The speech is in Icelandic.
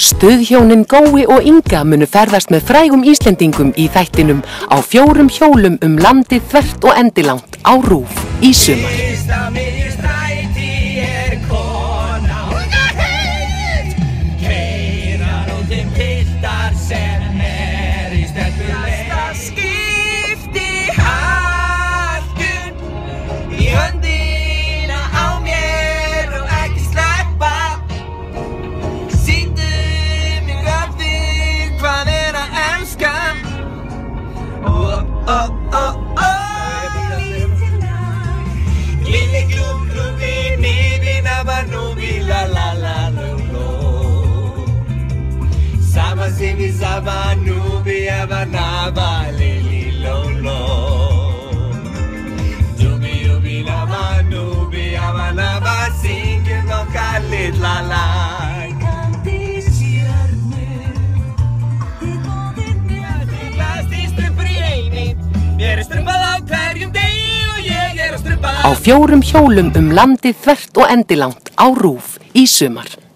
Stuðhjónin Gói og Inga munu ferðast með frægum Íslendingum í þættinum Á 4 hjólum landið þvert og endilangt á RÚV í sumar. Á 4 hjólum landið þvert og endilangt á RÚV í sumar.